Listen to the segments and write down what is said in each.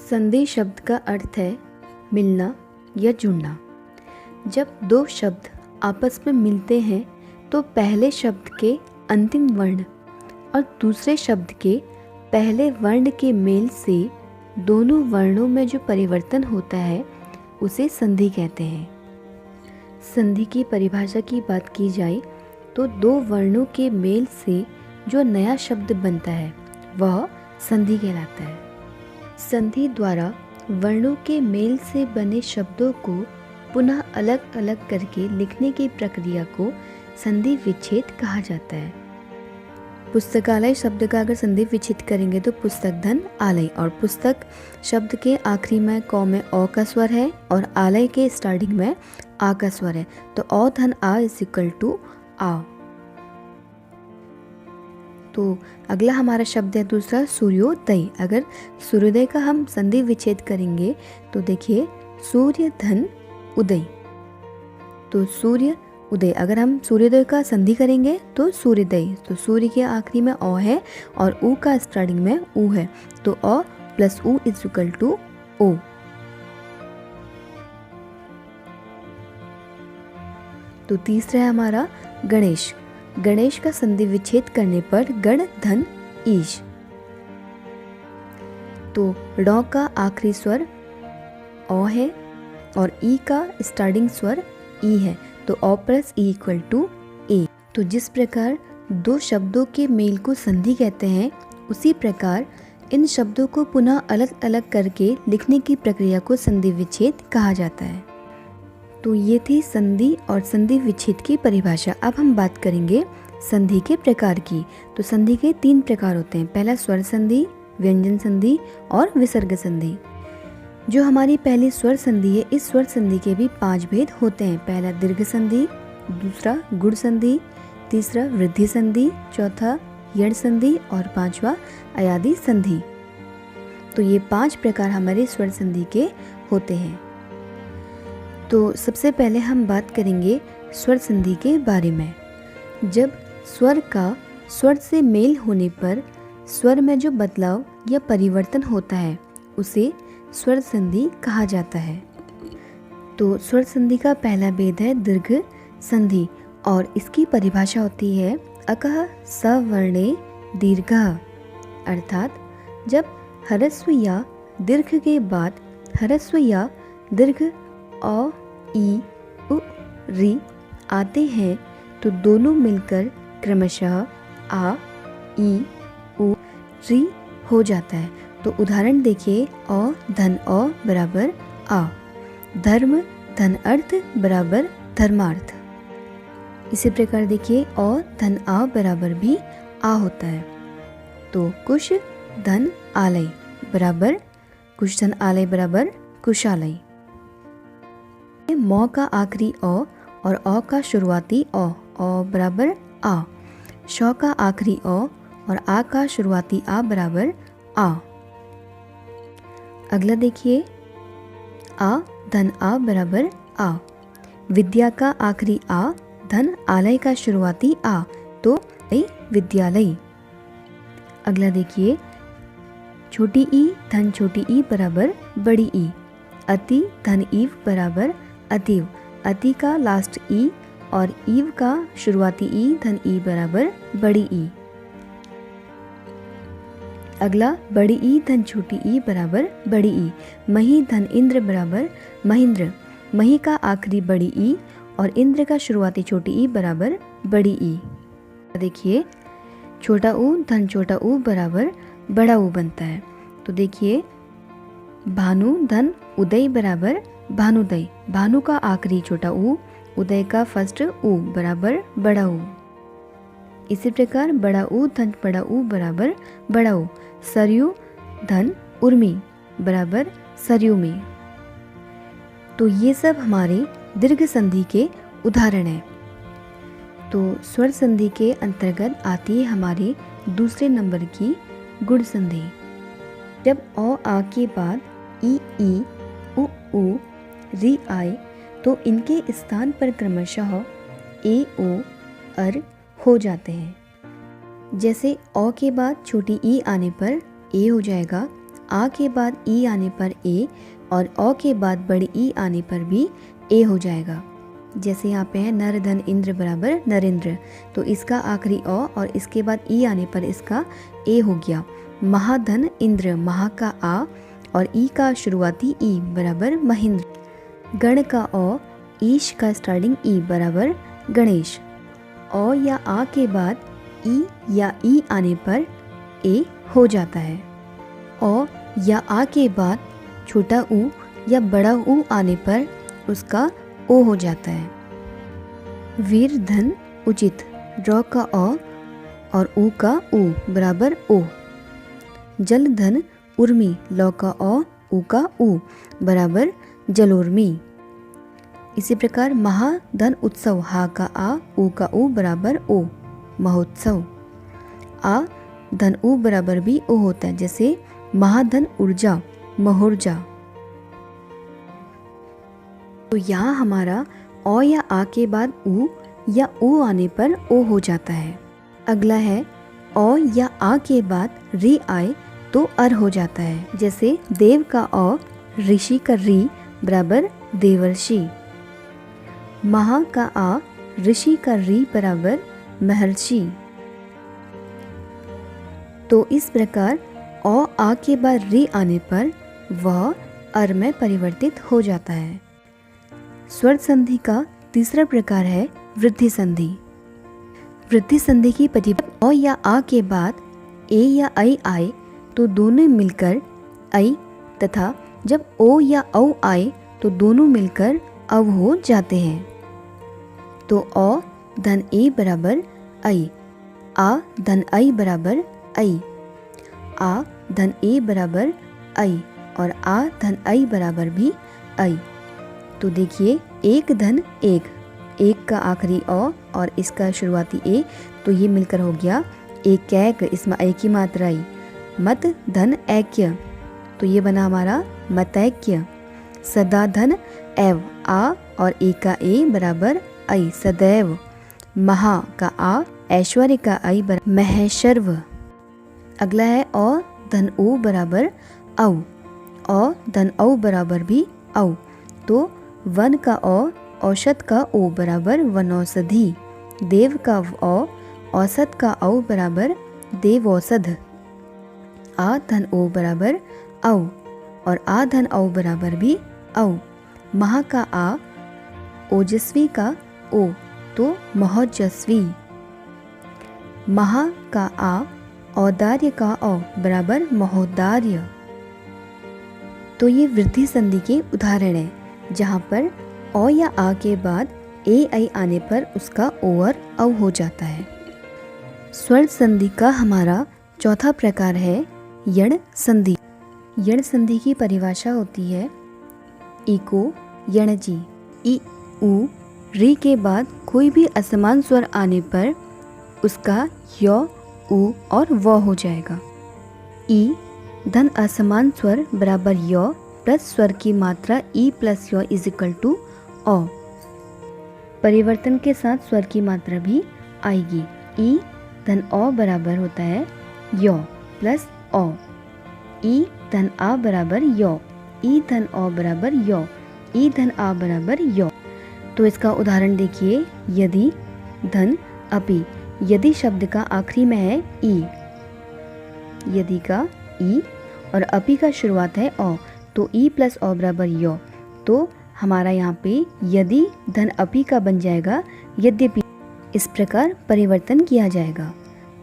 संधि शब्द का अर्थ है मिलना या जुड़ना। जब दो शब्द आपस में मिलते हैं तो पहले शब्द के अंतिम वर्ण और दूसरे शब्द के पहले वर्ण के मेल से दोनों वर्णों में जो परिवर्तन होता है उसे संधि कहते हैं। संधि की परिभाषा की बात की जाए तो दो वर्णों के मेल से जो नया शब्द बनता है वह संधि कहलाता है। संधि द्वारा वर्णों के मेल से बने शब्दों को पुनः अलग अलग करके लिखने की प्रक्रिया को संधि विच्छेद कहा जाता है। पुस्तकालय शब्द का अगर संधि विच्छेद करेंगे तो पुस्तक धन आलय, और पुस्तक शब्द के आखिरी में क में अ का स्वर है और आलय के स्टार्टिंग में आ का स्वर है, तो अ धन आ इज इक्वल टू आ। तो अगला हमारा शब्द है दूसरा सूर्योदय। अगर सूर्योदय का हम संधि विच्छेद करेंगे तो देखिए सूर्य धन उदय, तो सूर्य उदय। अगर हम सूर्योदय का संधि करेंगे तो सूर्योदय, तो सूर्य के आखिरी में अ है और उ का स्टार्टिंग में उ है, तो अ प्लस उ इज इक्वल टू ओ। तो तीसरा है हमारा गणेश। गणेश का संधि विच्छेद करने पर गण धन ईश, तो ड़ का आखिरी स्वर अ है और ई का स्टार्टिंग स्वर ई है, तो अ प्लस ई इक्वल टू ए। तो जिस प्रकार दो शब्दों के मेल को संधि कहते हैं उसी प्रकार इन शब्दों को पुनः अलग अलग करके लिखने की प्रक्रिया को संधि विच्छेद कहा जाता है। तो ये थी संधि और संधि विच्छेद की परिभाषा। अब हम बात करेंगे संधि के प्रकार की। तो संधि के 3 प्रकार होते हैं। पहला स्वर संधि, व्यंजन संधि और विसर्ग संधि। जो हमारी पहली स्वर संधि है, इस स्वर संधि के भी 5 भेद होते हैं। पहला दीर्घ संधि, दूसरा गुण संधि, तीसरा वृद्धि संधि, चौथा यण संधि और पांचवा अयादि संधि। तो ये 5 प्रकार हमारे स्वर संधि के होते हैं। तो सबसे पहले हम बात करेंगे स्वर संधि के बारे में। जब स्वर का स्वर से मेल होने पर स्वर में जो बदलाव या परिवर्तन होता है उसे स्वर संधि कहा जाता है। तो स्वर संधि का पहला भेद है दीर्घ संधि और इसकी परिभाषा होती है अकः सवर्णे दीर्घः, अर्थात जब ह्रस्व या दीर्घ के बाद ह्रस्व या दीर्घ अ, ई, उ, री आते हैं तो दोनों मिलकर क्रमशः आ, ई, उ, री हो जाता है। तो उदाहरण देखिए अ धन अ बराबर आ, धर्म धन अर्थ बराबर धर्मार्थ। इसी प्रकार देखिए अ धन आ बराबर भी आ होता है। तो कुश धन आलय बराबर कुश धन आलय बराबर कुशालय। म का आखिरी अ और अ का शुरुआती अ बराबर आ, श का आखिरी अ और आ का शुरुआती आ बराबर आ। अगला देखिए आ धन आ बराबर आ, विद्या का आखिरी आ धन आलय का शुरुआती आ, तो विद्यालय। अगला देखिए छोटी ई धन छोटी ई बराबर बड़ी ई, अति धन ईव बराबर अतीव, अति का लास्ट ई और ईव का शुरुआती ई धन ई बराबर बड़ी ई। अगला बड़ी ई धन छोटी ई बराबर बड़ी ई, मही धन इंद्र बराबर महेंद्र, मही का आखिरी बड़ी ई और इंद्र का शुरुआती छोटी ई बराबर बड़ी ई। देखिए छोटा ऊ धन छोटा ऊ बराबर बड़ा ऊ बनता है। तो देखिए भानु धन उदय बराबर भानुदय, भानु का आखिरी छोटा ऊ, उदय का फर्स्ट ऊ बराबर बड़ा ऊ। इसी प्रकार बड़ा ऊ धन बड़ा ऊ बराबर बड़ा ऊ, सरयू धन उर्मी बराबर सरयू में। तो ये सब हमारे दीर्घ संधि के उदाहरण हैं। तो स्वर संधि के अंतर्गत आती है हमारे दूसरे नंबर की गुण संधि। जब अ आ के बाद ई उ ऊ री आए तो इनके स्थान पर क्रमशः ए ओ अर हो जाते हैं। जैसे अ के बाद छोटी ई आने पर ए हो जाएगा, आ के बाद ई आने पर ए और औ के बाद बड़ी ई आने पर भी ए हो जाएगा। जैसे यहाँ पे है नर धन इंद्र बराबर नरेंद्र, तो इसका आखिरी औ और इसके बाद ई आने पर इसका ए हो गया। महाधन इंद्र, महा का आ और ई का शुरुआती ई बराबर महेंद्र। गण का औ, ईश का स्टार्टिंग ई बराबर गणेश। औ या आ के बाद ई या ई आने पर ए हो जाता है। औ या आ के बाद छोटा ऊ या बड़ा ऊ आने पर उसका ओ हो जाता है। वीर धन उचित, रौ का औ और ऊ का ऊ बराबर ओ। जल धन उर्मी, लौ का औ ऊ का ऊ बराबर जलोर्मी। इसी प्रकार महाधन उत्सव, हा का आ ऊ का ऊ बराबर ओ महोत्सव। आ धन ऊ बराबर भी ओ होता है, जैसे महाधन ऊर्जा महोर्जा। तो यहाँ हमारा औ या आ के बाद ऊ या ऊ आने पर ओ हो जाता है। अगला है औ या आ के बाद री आए तो अर हो जाता है, जैसे देव का औ, ऋषि का री बराबर देवर्षि। महा का आ, ऋषि का री बराबर महर्षि। तो इस प्रकार औ आ के बाद री आने पर वह अर में परिवर्तित हो जाता है। स्वर संधि का तीसरा प्रकार है वृद्धि संधि। वृद्धि संधि की परिभाषा, औ या आ के बाद ए या ऐ आए तो दोनों मिलकर ऐ, तथा जब ओ या औ आए तो दोनों मिलकर अव हो जाते हैं। तो औ धन ए बराबर ऐ, आ धन ऐ बराबर ऐ, आ धन ए बराबर ऐ और आ धन ऐ बराबर भी ऐ। तो देखिए एक धन एक, एक का आखिरी औ और इसका शुरुआती ए, तो ये मिलकर हो गया एक कैक, इसमें ऐ की मात्रा आई। मत धन ऐक्य, तो ये बना हमारा मतैक्य। सदा धन एव, आ और ए का ए बराबर ऐ सदैव। महा का आ, ऐश्वर्य का ऐ बराबर महेशर्व। अगला है औ धन ओ बराबर औ, औ धन औ बराबर भी औ। तो वन का औ, औषध का ओ बराबर वनौषधि। देव का औ, औसत का औ बराबर देव औषध। आ धन ओ बराबर औ और आ धन औ बराबर भी औ। महा का आ, ओजस्वी का ओ, तो महोजस्वी। महा का आ, औदार्य का औ बराबर महोदार्य। तो ये वृद्धि संधि के उदाहरण हैं, जहाँ पर औ या आ के बाद ए ऐ आने पर उसका ओ और औ हो जाता है। स्वर संधि का हमारा चौथा प्रकार है यण संधि। यण संधि की परिभाषा होती है इको यणजी। इ उ री के बाद कोई भी असमान स्वर आने पर उसका य उ और व हो जाएगा। ई धन असमान स्वर बराबर य प्लस स्वर की मात्रा ई प्लस य इज इक्वल टू औ। परिवर्तन के साथ स्वर की मात्रा भी आएगी। ई धन औ बराबर होता है य प्लस औ। ई धन आ बराबर य, ई धन औ बराबर य, ई धन आ बराबर य। तो इसका उदाहरण देखिए, यदि धन अपि, यदि शब्द का आखिरी में है ई, यदि का ई और अपि का शुरुआत है औ, तो ई प्लस औ बराबर य। तो हमारा यहाँ पे यदि धन अपि का बन जाएगा यद्यपि, इस प्रकार परिवर्तन किया जाएगा।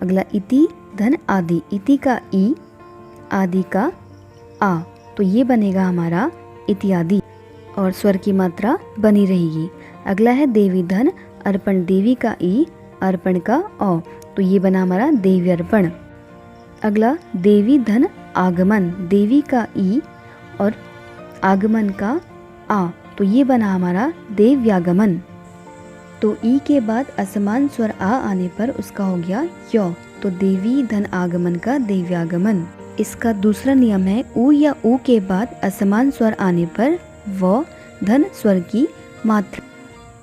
अगला इति धन आदि, इति का ई, आदि का आ, तो ये बनेगा हमारा इत्यादि और स्वर की मात्रा बनी रहेगी। अगला है देवी धन अर्पण, देवी का ई, अर्पण का औ, तो ये बना हमारा देवी अर्पण। अगला देवी धन आगमन, देवी का ई और आगमन का आ, तो ये बना हमारा देव्यागमन। तो ई के बाद असमान स्वर आ आने पर उसका हो गया य, तो देवी धन आगमन का देव्यागमन। इसका दूसरा नियम है उ या उ के बाद असमान स्वर आने पर व धन स्वर की मात्रा।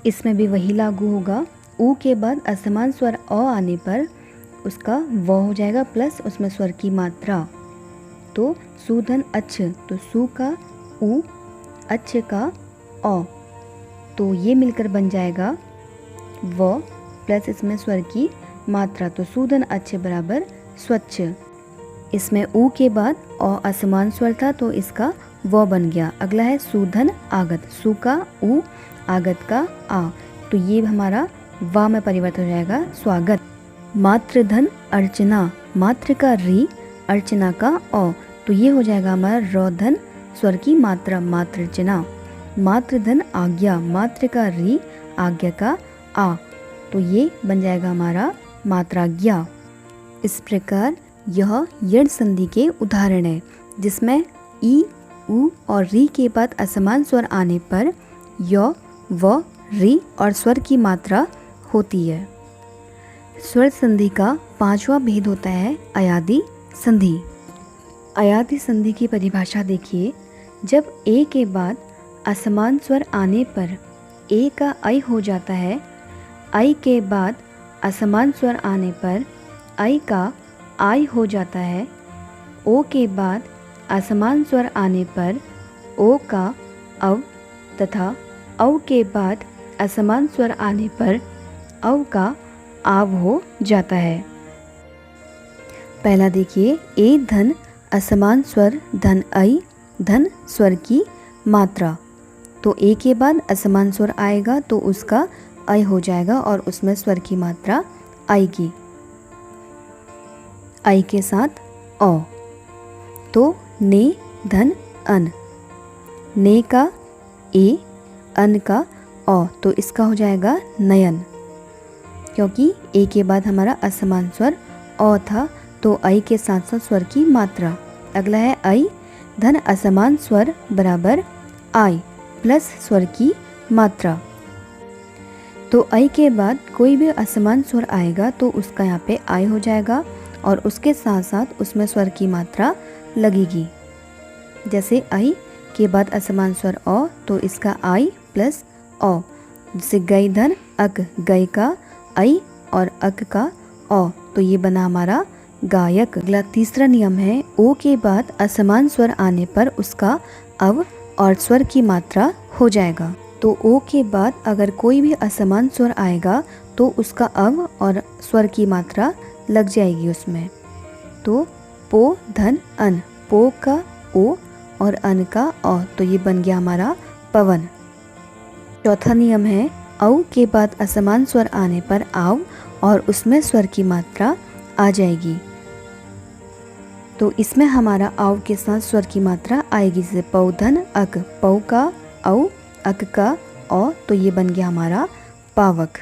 इसमें भी वही लागू होगा, उ के बाद असमान स्वर अ आने पर उसका व हो जाएगा प्लस उसमें स्वर की मात्रा। तो तो सुधन अच्छ, तो सु का उ, अच्छ का औ, तो ये मिलकर बन जाएगा व प्लस इसमें स्वर की मात्रा, तो सुधन अच्छ बराबर स्वच्छ। इसमें उ के बाद औ असमान स्वर था तो इसका व बन गया। अगला है सुधन आगत, सु का उ, आगत का आ, तो ये हमारा वा में परिवर्तन हो जाएगा स्वागत। मातृधन अर्चना, मातृ का री, अर्चना का औ, तो ये हो जाएगा हमारा रोधन स्वर की मात्रा मातृर्चना। मातृधन आज्ञा, मातृ का री, आज्ञा का आ, तो ये बन जाएगा हमारा मात्राज्ञा। इस प्रकार यह यण संधि के उदाहरण है जिसमें ई, उ और री के बाद असमान स्वर आने पर य, व, री और स्वर की मात्रा होती है। स्वर संधि का पांचवा भेद होता है अयादि संधि। अयादि संधि की परिभाषा देखिए, जब ए के बाद असमान स्वर आने पर ए का ऐ हो जाता है, ऐ के बाद असमान स्वर आने पर ऐ का आय हो जाता है, ओ के बाद असमान स्वर आने पर ओ का अव तथा औ के बाद असमान स्वर आने पर औ का आव हो जाता है। पहला देखिए, ए धन असमान स्वर धन ऐ धन स्वर की मात्रा, तो ए के बाद असमान स्वर आएगा तो उसका ऐ हो जाएगा और उसमें स्वर की मात्रा आएगी, ऐ के साथ औ। तो ने धन अन, ने का ए, अन का औ, तो इसका हो जाएगा नयन, क्योंकि ए के बाद हमारा असमान स्वर औ था तो ऐ के साथ साथ स्वर की मात्रा। अगला है ऐ धन असमान स्वर बराबर आय प्लस स्वर की मात्रा, तो ऐ के बाद कोई भी असमान स्वर आएगा तो उसका यहाँ पे आय हो जाएगा और उसके साथ साथ उसमें स्वर की मात्रा लगेगी। जैसे ऐ के बाद असमान स्वर औ तो इसका आय प्लस औ, जैसे गई धन अक, गई का ऐ और अक का औ, तो ये बना हमारा गायक। अगला तीसरा नियम है, ओ के बाद असमान स्वर आने पर उसका अव और स्वर की मात्रा हो जाएगा। तो ओ के बाद अगर कोई भी असमान स्वर आएगा तो उसका अव और स्वर की मात्रा लग जाएगी उसमें। तो पो धन अन, पो का ओ और अन का औ, तो ये बन गया हमारा पवन। चौथा नियम है, औ के बाद असमान स्वर आने पर आव और उसमें स्वर की मात्रा आ जाएगी, तो इसमें हमारा आव के साथ स्वर की मात्रा आएगी, जैसे पौधन अक, पौ का औ, अक का औ, तो ये बन गया हमारा पावक।